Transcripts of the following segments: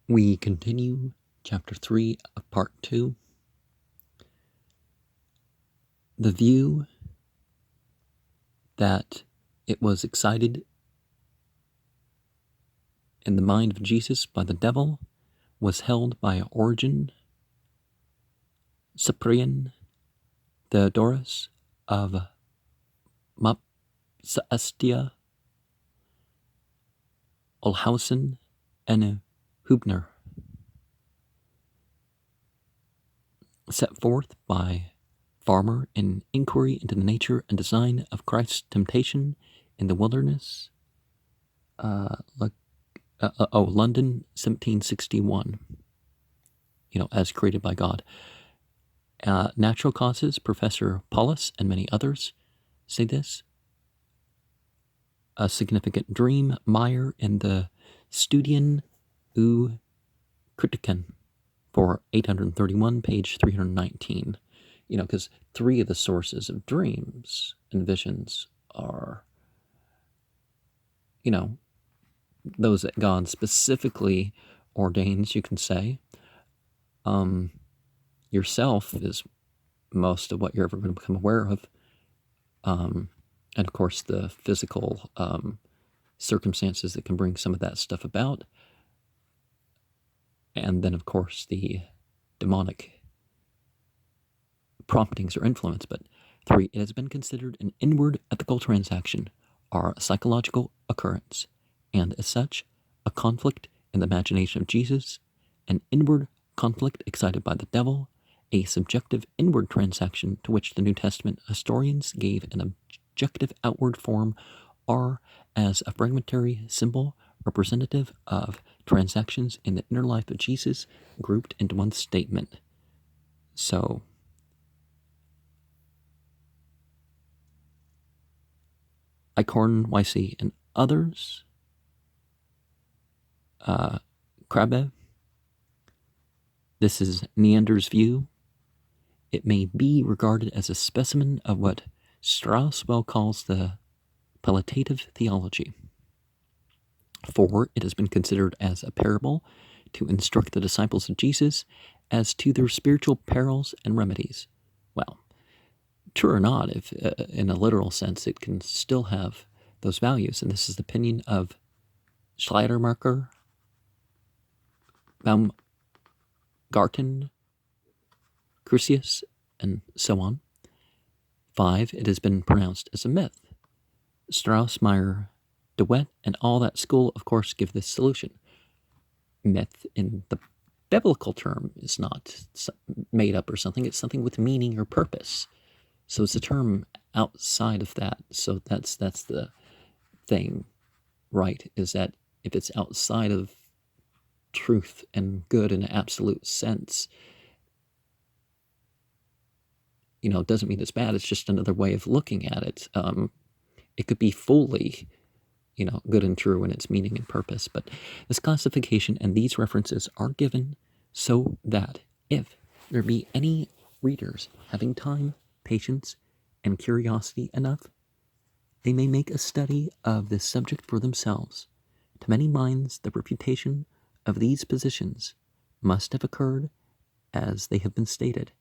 We continue chapter 3 of part 2. The view that it was excited in the mind of Jesus by the devil was held by Origen, Cyprian, Theodorus of Mopsuestia, Olshausen, and Hübner. Set forth by Farmer in Inquiry into the Nature and Design of Christ's Temptation in the Wilderness, London, 1761, as created by God. Natural Causes, Professor Paulus and many others say this. A Significant Dream, Meyer in the Studien u Kritiken for 831, page 319. Because three of the sources of dreams and visions are, those that God specifically ordains, you can say. Yourself is most of what you're ever going to become aware of. And of course, the physical circumstances that can bring some of that stuff about. And then, of course, the demonic promptings or influence. But 3, it has been considered an inward ethical transaction or a psychological occurrence, and as such, a conflict in the imagination of Jesus, an inward conflict excited by the devil, a subjective inward transaction to which the New Testament historians gave an objective outward form, or as a fragmentary symbol representative of transactions in the inner life of Jesus grouped into one statement. So, Eichhorn, Weissy, and others, Krabbe, this is Neander's view. It may be regarded as a specimen of what Strauss well calls the palliative theology. 4, it has been considered as a parable to instruct the disciples of Jesus as to their spiritual perils and remedies. Well, true or not, if in a literal sense, it can still have those values. And this is the opinion of Schleiermacher, Baumgarten, Crucius, and so on. 5, it has been pronounced as a myth. Strauss, Meyer, DeWitt, and all that school, of course, give this solution. Myth in the biblical term is not made up or something. It's something with meaning or purpose. So it's a term outside of that. So that's the thing, right? Is that if it's outside of truth and good in an absolute sense, it doesn't mean it's bad. It's just another way of looking at it. It could be fully, good and true in its meaning and purpose. But this classification and these references are given so that if there be any readers having time, patience, and curiosity enough, they may make a study of this subject for themselves. To many minds, the refutation of these positions must have occurred as they have been stated.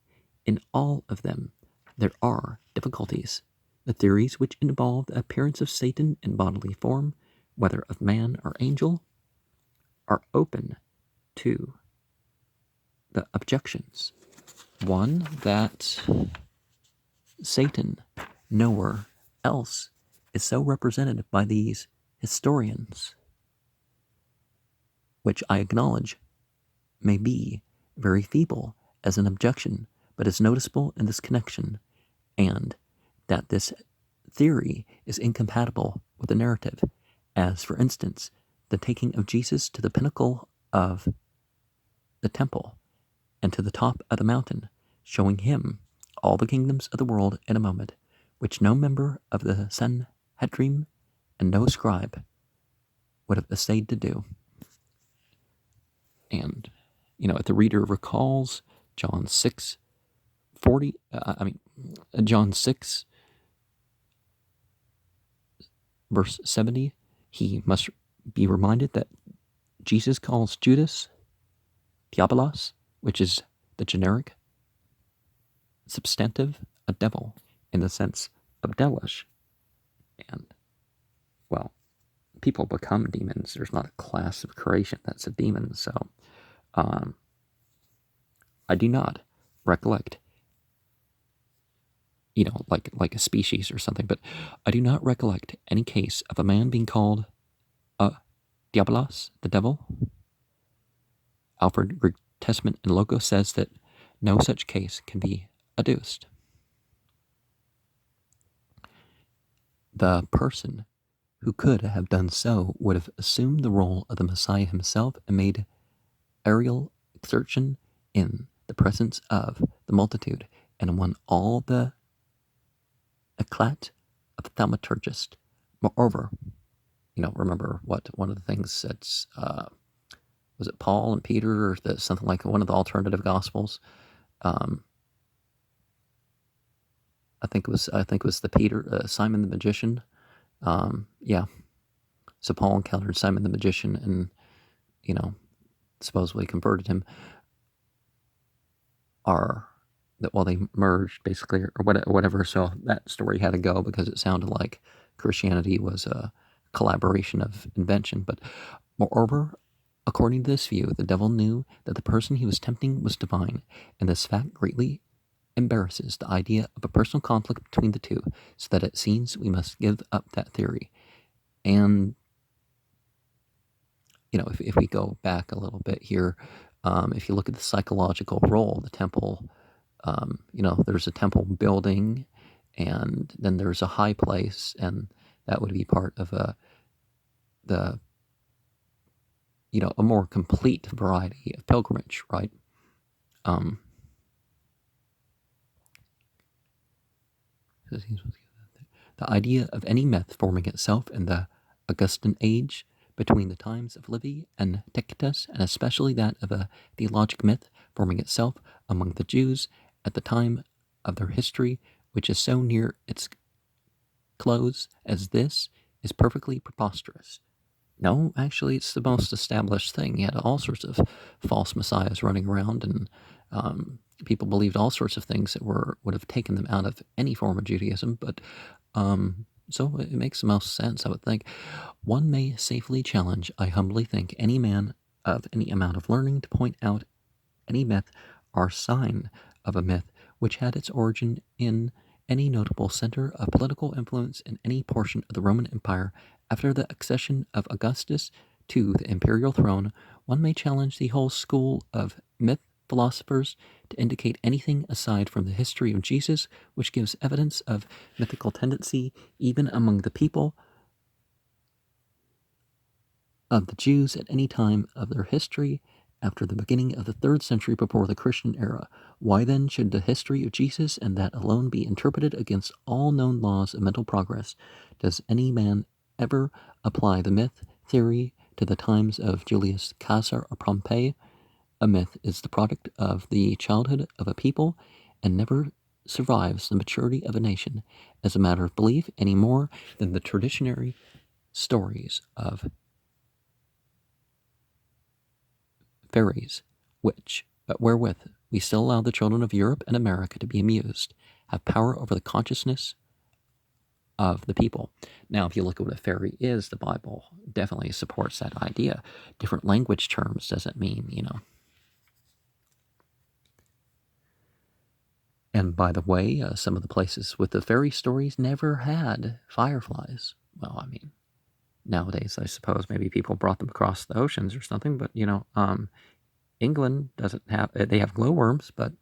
In all of them, there are difficulties. The theories which involve the appearance of Satan in bodily form, whether of man or angel, are open to the objections. One, that Satan nowhere else is so represented by these historians, which I acknowledge may be very feeble as an objection, but is noticeable in this connection, and that this theory is incompatible with the narrative, as, for instance, the taking of Jesus to the pinnacle of the temple and to the top of the mountain, showing him all the kingdoms of the world in a moment, which no member of the Sanhedrin and no scribe would have essayed to do. And, if the reader recalls John 6, John 6, verse 70, he must be reminded that Jesus calls Judas diabolos, which is the generic substantive, a devil, in the sense of devilish. And, well, people become demons. There's not a class of creation that's a demon. So I do not recollect, like a species or something, but I do not recollect any case of a man being called a diabolos, the devil. Alfred, Greek Testament and Logos, says that no such case can be adduced. The person who could have done so would have assumed the role of the Messiah himself and made aerial exertion in the presence of the multitude and won all the eclat of the thaumaturgist. Moreover, remember what one of the things that's, was it Paul and Peter or something like one of the alternative gospels? I think it was the Peter, Simon the magician. Yeah. So Paul encountered Simon the magician and, supposedly converted him. They merged basically, or whatever. So that story had to go because it sounded like Christianity was a collaboration of invention. But moreover, according to this view, the devil knew that the person he was tempting was divine, and this fact greatly embarrasses the idea of a personal conflict between the two, so that it seems we must give up that theory. And, if we go back a little bit here, if you look at the psychological role, the temple, there's a temple building, and then there's a high place, and that would be part of a more complete variety of pilgrimage, right? The idea of any myth forming itself in the Augustan age between the times of Livy and Tacitus, and especially that of a theologic myth forming itself among the Jews at the time of their history, which is so near its close as this, is perfectly preposterous. No, actually, it's the most established thing. You had all sorts of false messiahs running around, and people believed all sorts of things that would have taken them out of any form of Judaism. But so it makes the most sense, I would think. One may safely challenge, I humbly think, any man of any amount of learning to point out any myth or sign of a myth which had its origin in any notable center of political influence in any portion of the Roman Empire after the accession of Augustus to the imperial throne. One may challenge the whole school of myth philosophers to indicate anything aside from the history of Jesus which gives evidence of mythical tendency even among the people of the Jews at any time of their history after the beginning of the 3rd century before the Christian era. Why then should the history of Jesus and that alone be interpreted against all known laws of mental progress? Does any man ever apply the myth theory to the times of Julius Caesar or Pompey? A myth is the product of the childhood of a people and never survives the maturity of a nation as a matter of belief any more than the traditionary stories of fairies, wherewith we still allow the children of Europe and America to be amused, have power over the consciousness of the people. Now, if you look at what a fairy is, the Bible definitely supports that idea. Different language terms doesn't mean, And by the way, some of the places with the fairy stories never had fireflies. Well, I mean, nowadays, I suppose maybe people brought them across the oceans or something, but, England doesn't have, they have glowworms, but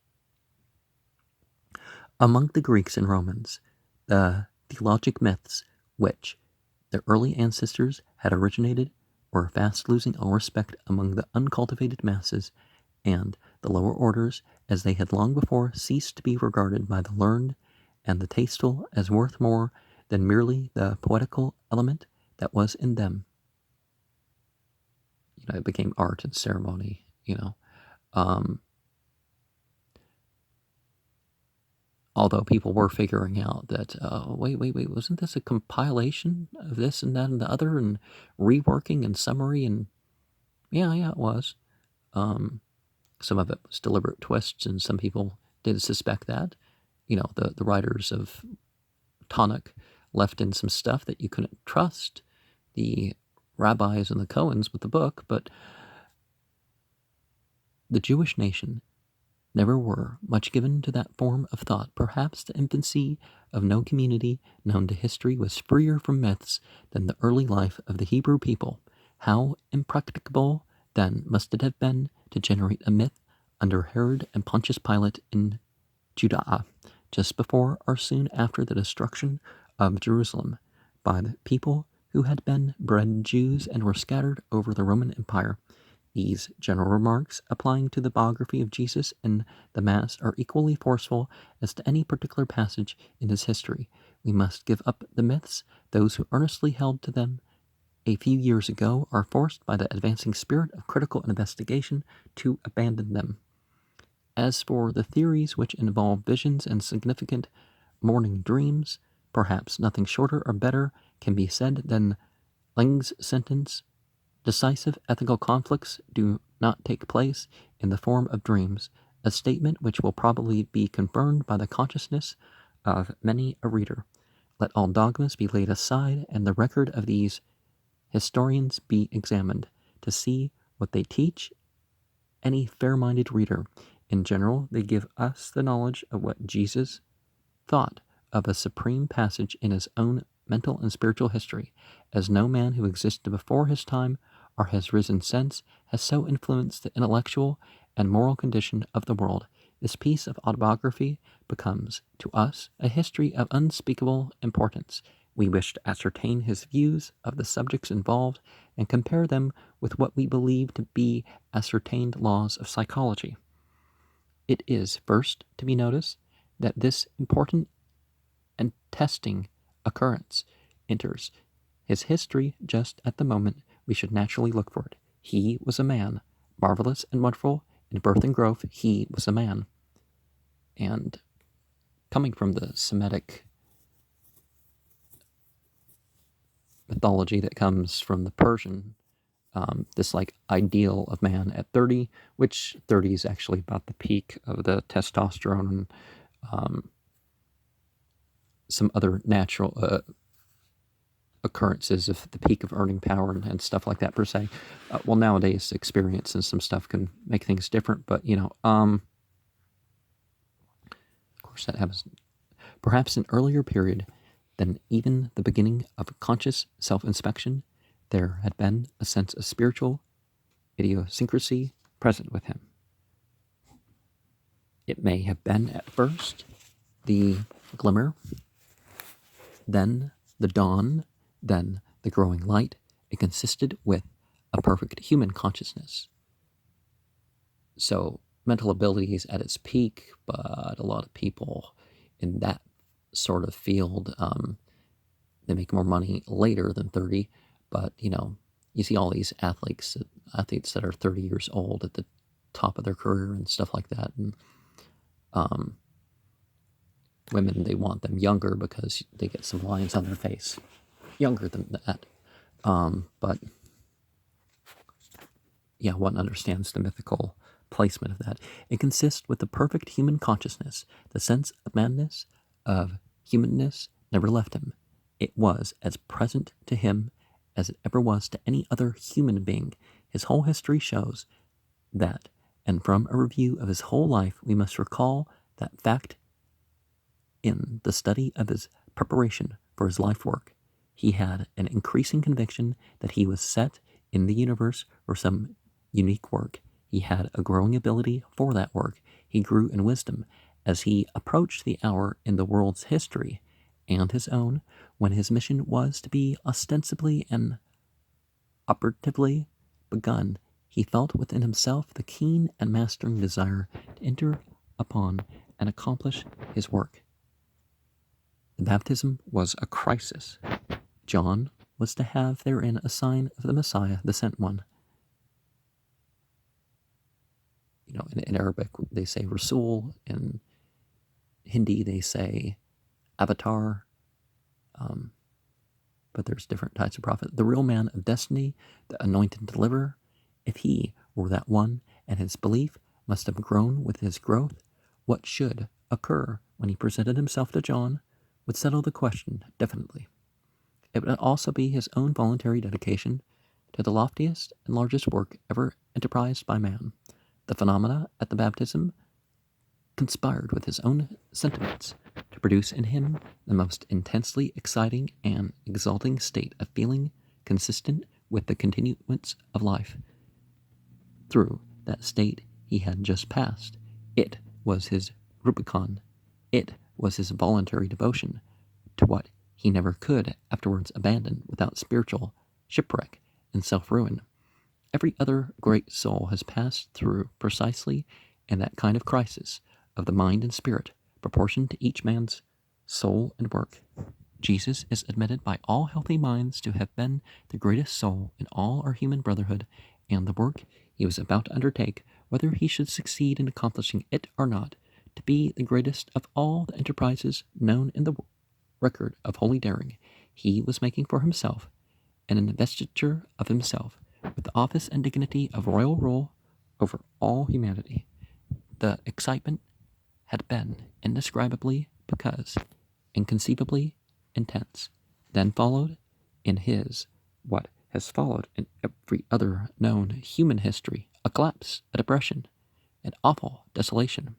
among the Greeks and Romans, the theologic myths which their early ancestors had originated were fast losing all respect among the uncultivated masses and the lower orders, as they had long before ceased to be regarded by the learned and the tasteful as worth more than merely the poetical element that was in them. It became art and ceremony, although people were figuring out that, wait, wasn't this a compilation of this and that and the other, and reworking and summary, and yeah, it was. Some of it was deliberate twists, and some people did suspect that. The writers of Tanakh left in some stuff that you couldn't trust the rabbis and the Cohens with the book, but the Jewish nation never were much given to that form of thought. Perhaps the infancy of no community known to history was freer from myths than the early life of the Hebrew people. How impracticable, then, must it have been to generate a myth under Herod and Pontius Pilate in Judea, just before or soon after the destruction of Jerusalem by the people who had been bred Jews and were scattered over the Roman Empire. These general remarks, applying to the biography of Jesus in the Mass, are equally forceful as to any particular passage in his history. We must give up the myths. Those who earnestly held to them a few years ago are forced by the advancing spirit of critical investigation to abandon them. As for the theories which involve visions and significant morning dreams, perhaps nothing shorter or better can be said than Ling's sentence: decisive ethical conflicts do not take place in the form of dreams, a statement which will probably be confirmed by the consciousness of many a reader. Let all dogmas be laid aside, and the record of these historians be examined, to see what they teach any fair-minded reader. In general, they give us the knowledge of what Jesus thought of a supreme passage in his own mental and spiritual history, as no man who existed before his time or has risen since has so influenced the intellectual and moral condition of the world. This piece of autobiography becomes, to us, a history of unspeakable importance. We wish to ascertain his views of the subjects involved and compare them with what we believe to be ascertained laws of psychology. It is first to be noticed that this important and testing occurrence enters his history just at the moment we should naturally look for it. He was a man, marvelous and wonderful in birth and growth. He was a man. And coming from the Semitic mythology that comes from the Persian, this ideal of man at 30, which 30 is actually about the peak of the testosterone and some other natural occurrences of the peak of earning power and stuff like that per se. Well, nowadays experience and some stuff can make things different, but of course that happens. Perhaps an earlier period than even the beginning of conscious self-inspection, there had been a sense of spiritual idiosyncrasy present with him. It may have been at first the glimmer, then the dawn, then the growing light. It consisted with a perfect human consciousness. So mental abilities at its peak, but a lot of people in that sort of field, they make more money later than 30, but you see all these athletes that are 30 years old at the top of their career and stuff like that, and women, they want them younger because they get some lines on their face younger than that. But yeah, one understands the mythical placement of that. It consists with the perfect human consciousness. The sense of madness, of humanness, never left him. It was as present to him as it ever was to any other human being. His whole history shows that, and from a review of his whole life, we must recall that fact in the study of his preparation for his life work. He had an increasing conviction that he was set in the universe for some unique work. He had a growing ability for that work. He grew in wisdom as he approached the hour in the world's history and his own when his mission was to be ostensibly and operatively begun. He felt within himself the keen and mastering desire to enter upon and accomplish his work. The baptism was a crisis. John was to have therein a sign of the Messiah, the sent one. In Arabic they say Rasul, in Hindi they say Avatar, but there's different types of prophet. The real man of destiny, the anointed deliverer, if he were that one, and his belief must have grown with his growth. What should occur when he presented himself to John would settle the question definitely. It would also be his own voluntary dedication to the loftiest and largest work ever enterprised by man. The phenomena at the baptism conspired with his own sentiments to produce in him the most intensely exciting and exalting state of feeling consistent with the continuance of life. Through that state he had just passed, it was his Rubicon. It was his voluntary devotion to what he never could afterwards abandon without spiritual shipwreck and self-ruin. Every other great soul has passed through precisely in that kind of crisis of the mind and spirit, proportioned to each man's soul and work. Jesus is admitted by all healthy minds to have been the greatest soul in all our human brotherhood, and the work he was about to undertake, whether he should succeed in accomplishing it or not, to be the greatest of all the enterprises known in the record of holy daring. He was making for himself an investiture of himself with the office and dignity of royal rule over all humanity. The excitement had been indescribably because inconceivably intense. Then followed, in his what has followed in every other known human history, a collapse, a depression, an awful desolation,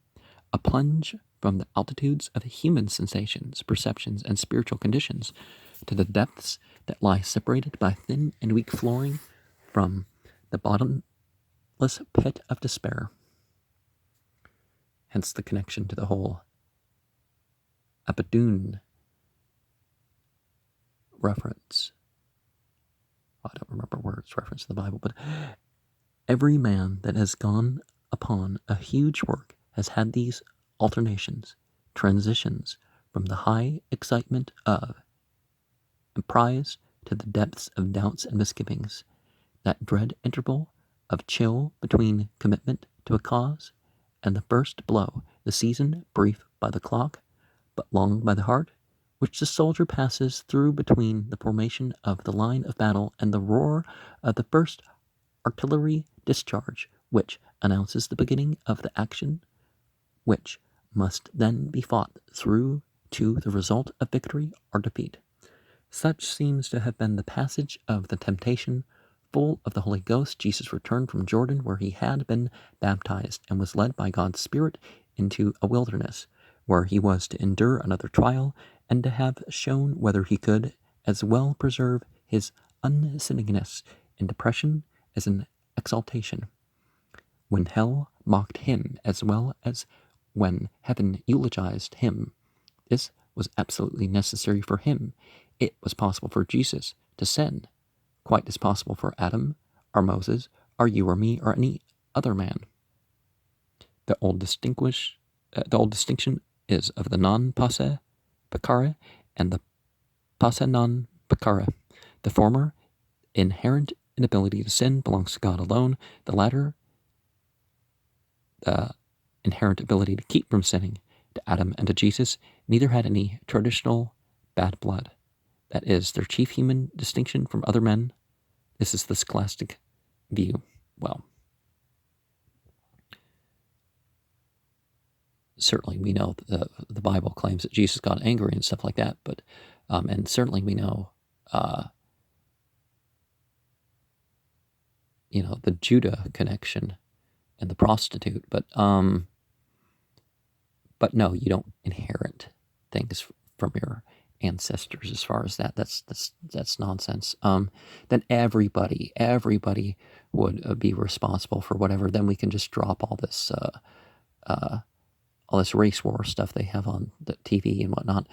a plunge from the altitudes of human sensations, perceptions, and spiritual conditions to the depths that lie separated by thin and weak flooring from the bottomless pit of despair. Hence the connection to the whole Abaddon reference. I don't remember where it's referenced in the Bible, but every man that has gone upon a huge work has had these alternations, transitions from the high excitement of emprise to the depths of doubts and misgivings, that dread interval of chill between commitment to a cause and the first blow, the season brief by the clock, but long by the heart, which the soldier passes through between the formation of the line of battle and the roar of the first artillery discharge, which announces the beginning of the action, which must then be fought through to the result of victory or defeat. Such seems to have been the passage of the temptation. Full of the Holy Ghost, Jesus returned from Jordan, where he had been baptized, and was led by God's Spirit into a wilderness, where he was to endure another trial, and to have shown whether he could as well preserve his unsinningness in depression as in exaltation. When hell mocked him as well as when heaven eulogized him, this was absolutely necessary for him. It was possible for Jesus to sin, quite as possible for Adam, or Moses, or you or me, or any other man. The old distinction is of the non-posse peccare and the posse non peccare. The former, inherent inability to sin, belongs to God alone. The latter, the inherent ability to keep from sinning, to Adam and to Jesus. Neither had any traditional bad blood. That is their chief human distinction from other men. This is the scholastic view. Well, certainly we know the Bible claims that Jesus got angry and stuff like that, but and certainly we know, the Judah connection and the prostitute, but no, you don't inherit things from your ancestors as far as that. That's nonsense. Then everybody would be responsible for whatever. Then we can just drop all this race war stuff they have on the TV and whatnot.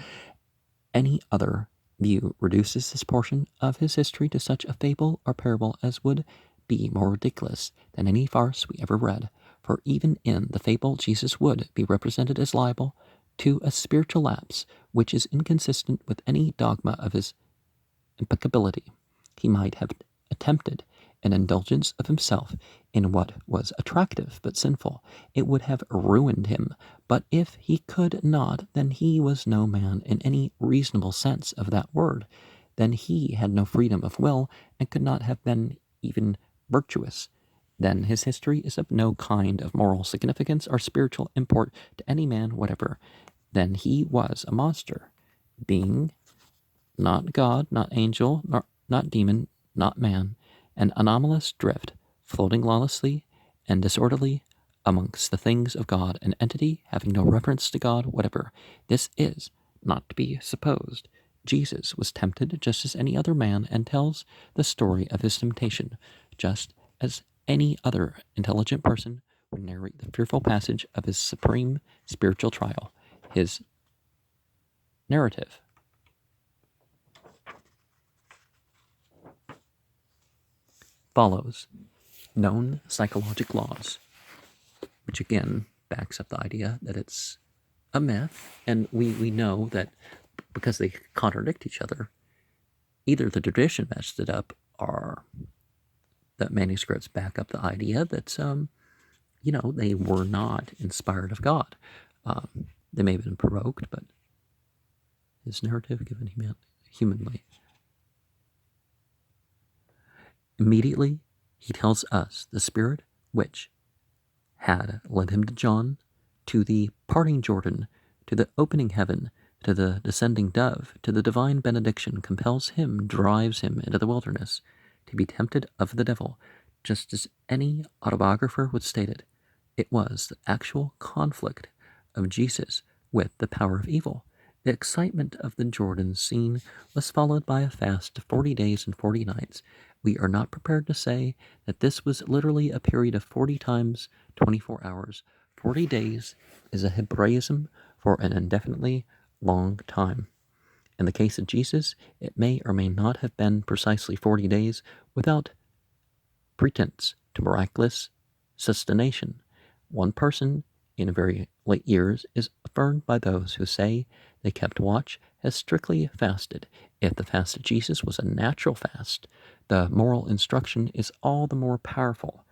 Any other view reduces this portion of his history to such a fable or parable as would be more ridiculous than any farce we ever read. For even in the fable, Jesus would be represented as liable to a spiritual lapse which is inconsistent with any dogma of his impeccability. He might have attempted an indulgence of himself in what was attractive but sinful. It would have ruined him. But if he could not, then he was no man in any reasonable sense of that word. Then he had no freedom of will, and could not have been even virtuous. then his history is of no kind of moral significance or spiritual import to any man whatever. Then he was a monster, being not God, not angel, not demon, not man, an anomalous drift, floating lawlessly and disorderly amongst the things of God, an entity having no reference to God whatever. This is not to be supposed. Jesus was tempted just as any other man, and tells the story of his temptation just as any other intelligent person would narrate the fearful passage of his supreme spiritual trial. His narrative follows known psychologic laws, which again backs up the idea that it's a myth, and we know that because they contradict each other, either the tradition messed it up or that manuscripts back up the idea that they were not inspired of God. They may have been provoked, but his narrative given humanly. Immediately he tells us the Spirit which had led him to John, to the parting Jordan, to the opening heaven, to the descending dove, to the divine benediction, compels him, drives him into the wilderness, to be tempted of the devil, just as any autobiographer would state it. It was the actual conflict of Jesus with the power of evil. The excitement of the Jordan scene was followed by a fast of 40 days and 40 nights. We are not prepared to say that this was literally a period of 40 times 24 hours. 40 days is a Hebraism for an indefinitely long time. In the case of Jesus, it may or may not have been precisely 40 days without pretense to miraculous sustentation. One person in very late years is affirmed by those who say they kept watch as strictly fasted. If the fast of Jesus was a natural fast, the moral instruction is all the more powerful.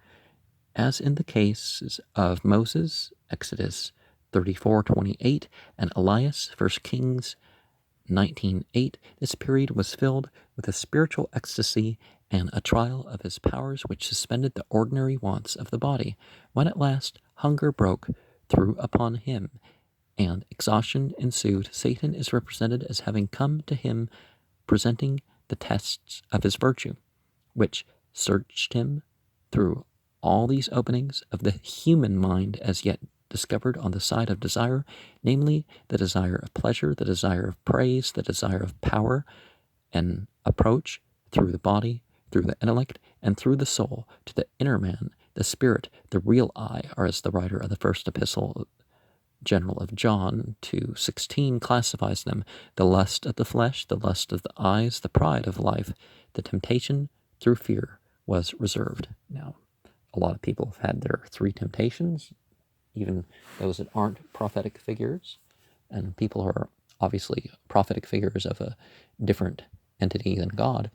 As in the cases of Moses, Exodus 34:28, and Elias, 1 Kings 19:8, this period was filled with a spiritual ecstasy and a trial of his powers which suspended the ordinary wants of the body. When at last hunger broke through upon him and exhaustion ensued, Satan is represented as having come to him, presenting the tests of his virtue, which searched him through all these openings of the human mind as yet discovered on the side of desire, namely the desire of pleasure, the desire of praise, the desire of power, and approach through the body, through the intellect, and through the soul to the inner man, the spirit, the real I, or as the writer of the first epistle general of John 2:16 classifies them: the lust of the flesh, the lust of the eyes, the pride of life. The temptation through fear was reserved. Now, a lot of people have had their three temptations, even those that aren't prophetic figures, and people who are obviously prophetic figures of a different entity than God.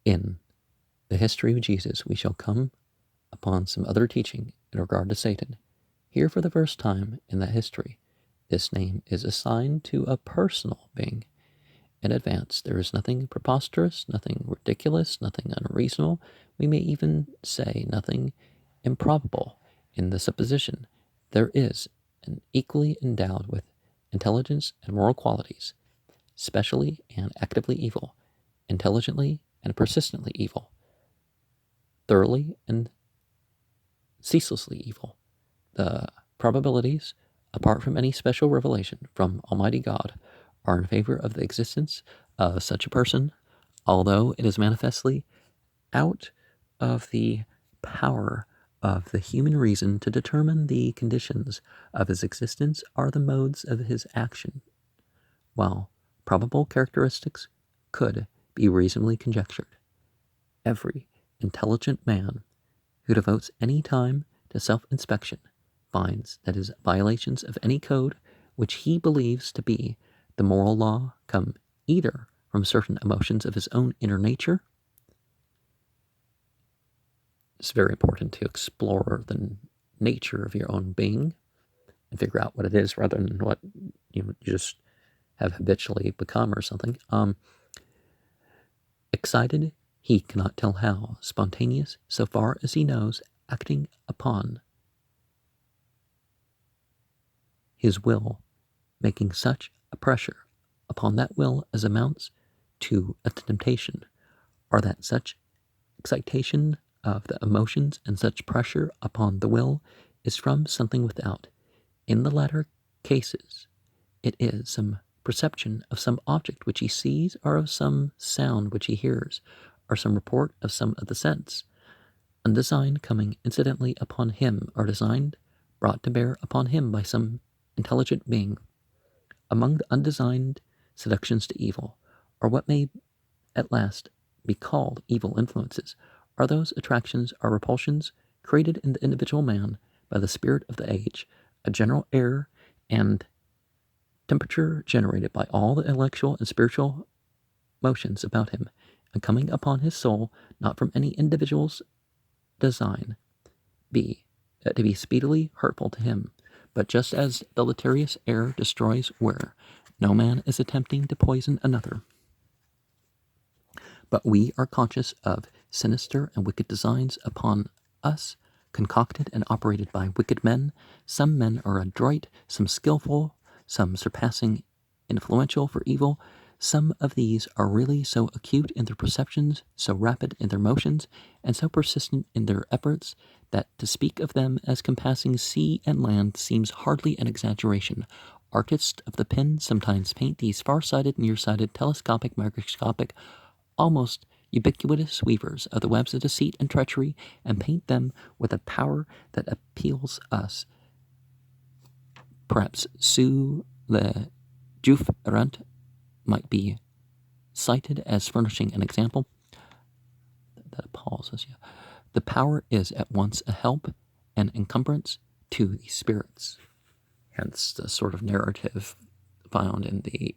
In the history of Jesus, we shall come upon some other teaching in regard to Satan. Here, for the first time in that history, this name is assigned to a personal being. In advance, there is nothing preposterous, nothing ridiculous, nothing unreasonable, we may even say nothing improbable in the supposition. There is an equally endowed with intelligence and moral qualities, specially and actively evil, intelligently and persistently evil, thoroughly and ceaselessly evil. The probabilities, apart from any special revelation from Almighty God, are in favor of the existence of such a person, although it is manifestly out of the power of the human reason to determine the conditions of his existence or the modes of his action, while probable characteristics could be reasonably conjectured. Every intelligent man who devotes any time to self-inspection finds that his violations of any code which he believes to be the moral law come either from certain emotions of his own inner nature. It's very important to explore the nature of your own being and figure out what it is rather than what you just have habitually become or something. Excited, he cannot tell how, spontaneous, so far as he knows, acting upon his will, making such a pressure upon that will as amounts to a temptation, or that such excitation of the emotions and such pressure upon the will is from something without. In the latter cases, it is some perception of some object which he sees, or of some sound which he hears, or some report of some of the sense, undesigned coming incidentally upon him, or designed brought to bear upon him by some intelligent being. Among the undesigned seductions to evil, or what may at last be called evil influences, are those attractions or repulsions created in the individual man by the spirit of the age, a general air and temperature generated by all the intellectual and spiritual motions about him, and coming upon his soul not from any individual's design to be speedily hurtful to him, but just as deleterious air destroys where no man is attempting to poison another. But we are conscious of sinister and wicked designs upon us, concocted and operated by wicked men. Some men are adroit, some skillful, some surpassing influential for evil. Some of these are really so acute in their perceptions, so rapid in their motions, and so persistent in their efforts, that to speak of them as compassing sea and land seems hardly an exaggeration. Artists of the pen sometimes paint these far-sighted, near-sighted, telescopic, microscopic, almost ubiquitous weavers of the webs of deceit and treachery, and paint them with a power that appeals us. Perhaps sous le jouf errant might be cited as furnishing an example that appalls us. Yeah. The power is at once a help and encumbrance to the spirits. Hence the sort of narrative found in the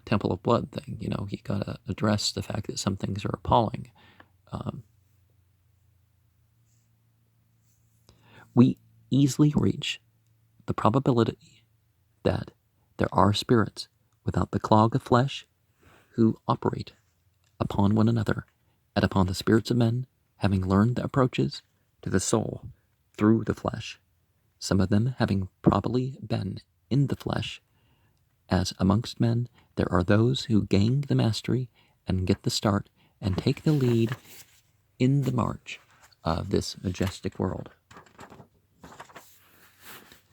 Temple of Blood thing. You got to address the fact that some things are appalling. We easily reach the probability that there are spirits without the clog of flesh who operate upon one another and upon the spirits of men, having learned the approaches to the soul through the flesh, some of them having probably been in the flesh, as amongst men there are those who gain the mastery and get the start and take the lead in the march of this majestic world.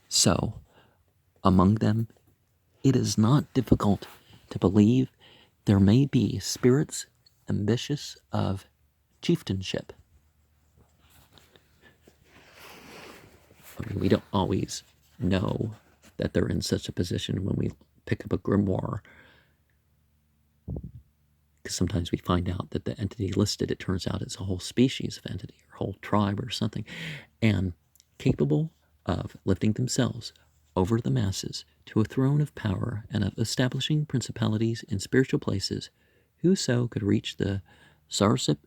So, among them, it is not difficult to believe there may be spirits ambitious of chieftainship. I mean, we don't always know that they're in such a position when we pick up a grimoire, because sometimes we find out that the entity listed, it turns out it's a whole species of entity or whole tribe or something, and capable of lifting themselves over the masses to a throne of power and of establishing principalities in spiritual places. Whoso could reach the czarship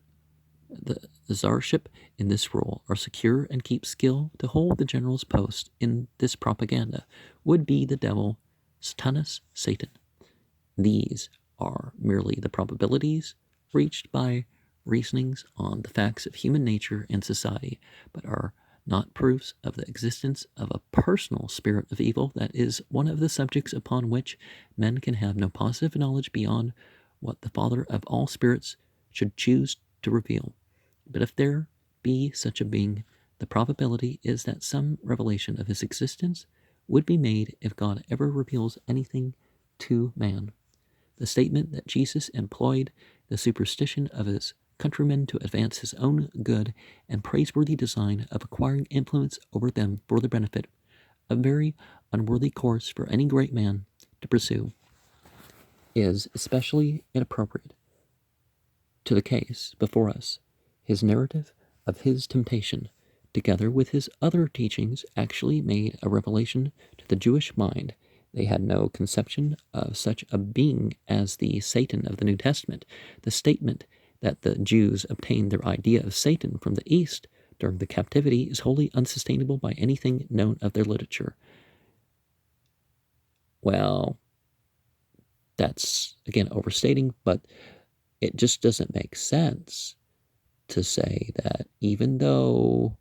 in this role, or secure and keep skill to hold the general's post in this propaganda, would be the devil, Satanus, Satan. These are merely the probabilities reached by reasonings on the facts of human nature and society, but are not proofs of the existence of a personal spirit of evil that is one of the subjects upon which men can have no positive knowledge beyond what the Father of all spirits should choose to reveal. But if there be such a being, the probability is that some revelation of his existence would be made if God ever reveals anything to man. The statement that Jesus employed the superstition of his countrymen to advance his own good and praiseworthy design of acquiring influence over them for their benefit, a very unworthy course for any great man to pursue, is especially inappropriate to the case before us. His narrative of his temptation, together with his other teachings, actually made a revelation to the Jewish mind. They had no conception of such a being as the Satan of the New Testament. The statement that the Jews obtained their idea of Satan from the East during the captivity is wholly unsustainable by anything known of their literature. Well, that's, again, overstating, but it just doesn't make sense to say that even though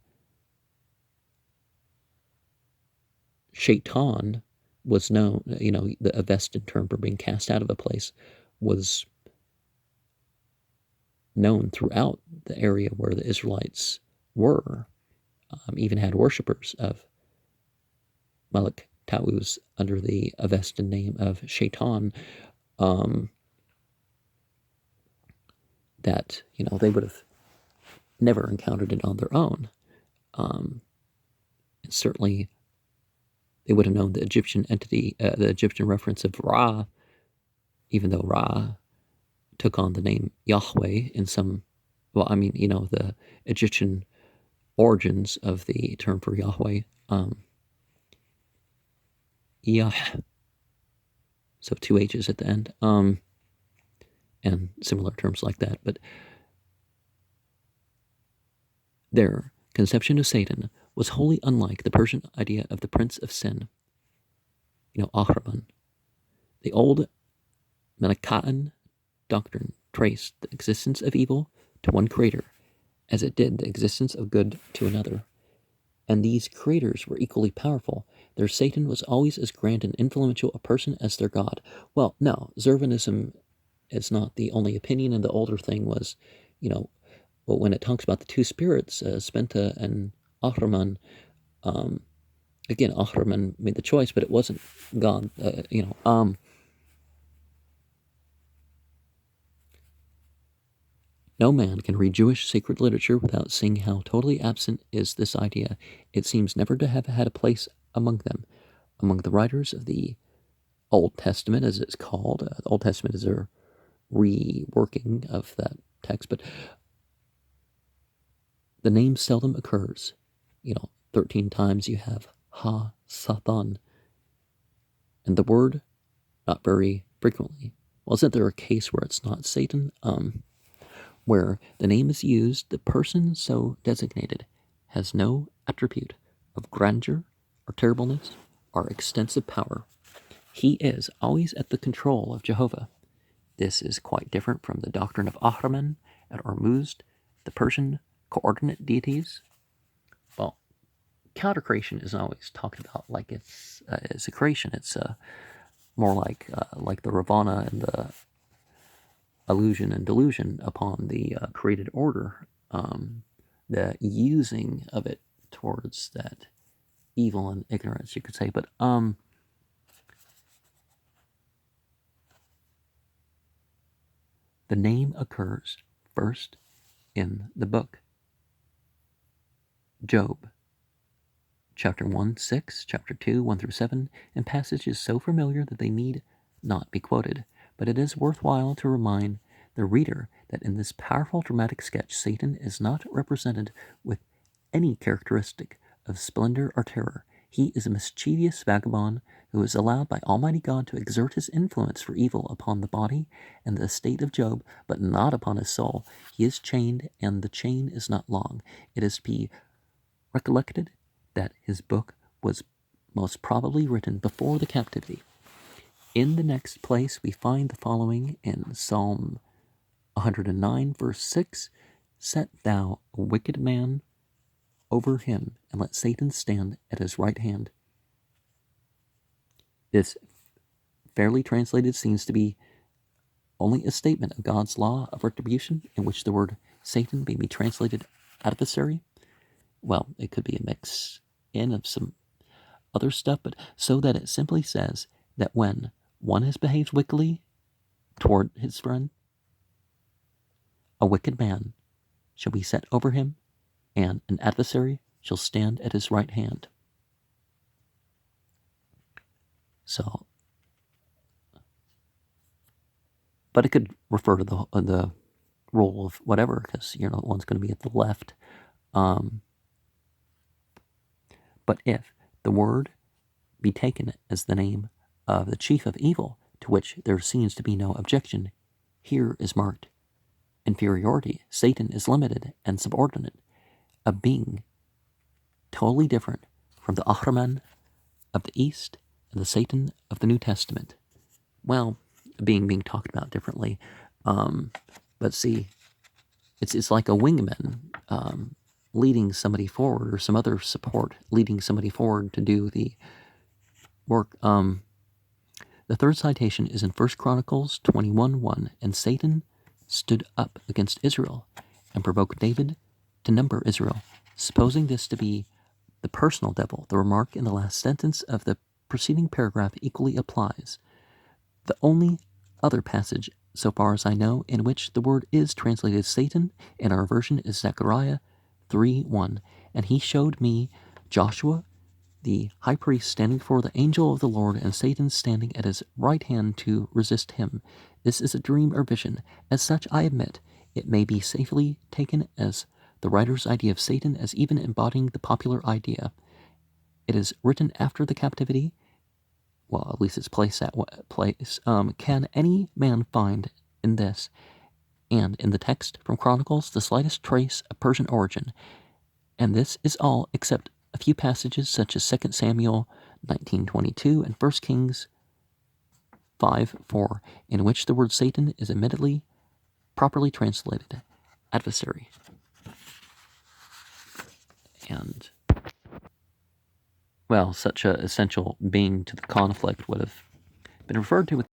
Shaitan was known, the Avestan term for being cast out of a place was known throughout the area where the Israelites were, even had worshippers of Malik Tauz under the Avestan name of Shaitan, that, they would have never encountered it on their own. And certainly they would have known the Egyptian entity, the Egyptian reference of Ra, even though Ra took on the name Yahweh in some, the Egyptian origins of the term for Yahweh, Yah, so two H's at the end, and similar terms like that. But their conception of Satan was wholly unlike the Persian idea of the prince of sin, Ahriman. The old Manichaean doctrine traced the existence of evil to one creator, as it did the existence of good to another. And these creators were equally powerful. Their Satan was always as grand and influential a person as their God. Well, no, Zervanism is not the only opinion, and the older thing was, when it talks about the two spirits, Spenta and Ahriman, again, Ahriman made the choice, but it wasn't God, No man can read Jewish sacred literature without seeing how totally absent is this idea. It seems never to have had a place among them. Among the writers of the Old Testament, as it's called, the Old Testament is a reworking of that text, but the name seldom occurs. 13 times you have Ha-Satan, and the word not very frequently. Well, isn't there a case where it's not Satan? Where the name is used, the person so designated has no attribute of grandeur or terribleness or extensive power. He is always at the control of Jehovah. This is quite different from the doctrine of Ahriman and Ormuzd, the Persian coordinate deities. Well, counter-creation is always talked about like it's a creation. It's more like the Ravana and the illusion and delusion upon the created order, the using of it towards that evil and ignorance, you could say. But the name occurs first in the book Job, chapter 1, 6, chapter 2, 1 through 7, and passages so familiar that they need not be quoted. But it is worthwhile to remind the reader that in this powerful dramatic sketch, Satan is not represented with any characteristic of splendor or terror. He is a mischievous vagabond who is allowed by Almighty God to exert his influence for evil upon the body and the estate of Job, but not upon his soul. He is chained, and the chain is not long. It is to be recollected that his book was most probably written before the captivity. In the next place, we find the following in Psalm 109, verse 6, Set thou a wicked man over him, and let Satan stand at his right hand. This, fairly translated, seems to be only a statement of God's law of retribution, in which the word Satan may be translated adversary. Well, it could be a mix in of some other stuff, but so that it simply says that when one has behaved wickedly toward his friend, a wicked man shall be set over him, and an adversary shall stand at his right hand. So, but it could refer to the role of whatever, because one's going to be at the left. But if the word be taken as the name of the chief of evil, to which there seems to be no objection, here is marked inferiority. Satan is limited and subordinate, a being totally different from the Ahriman of the East and the Satan of the New Testament. Well, being talked about differently. But see, it's like a wingman leading somebody forward, or some other support leading somebody forward to do the work. The third citation is in 1 Chronicles 21:1, and Satan stood up against Israel and provoked David to number Israel. Supposing this to be the personal devil, the remark in the last sentence of the preceding paragraph equally applies. The only other passage, so far as I know, in which the word is translated Satan in our version is Zechariah 3:1. And he showed me Joshua, the high priest, standing before the angel of the Lord, and Satan standing at his right hand to resist him. This is a dream or vision. As such, I admit, it may be safely taken as the writer's idea of Satan as even embodying the popular idea. It is written after the captivity. Well, at least it's placed that place. Can any man find in this and in the text from Chronicles the slightest trace of Persian origin? And this is all except a few passages such as 2 Samuel 19:22 and 1 Kings 5:4, in which the word Satan is admittedly properly translated adversary. And, well, such a essential being to the conflict would have been referred to with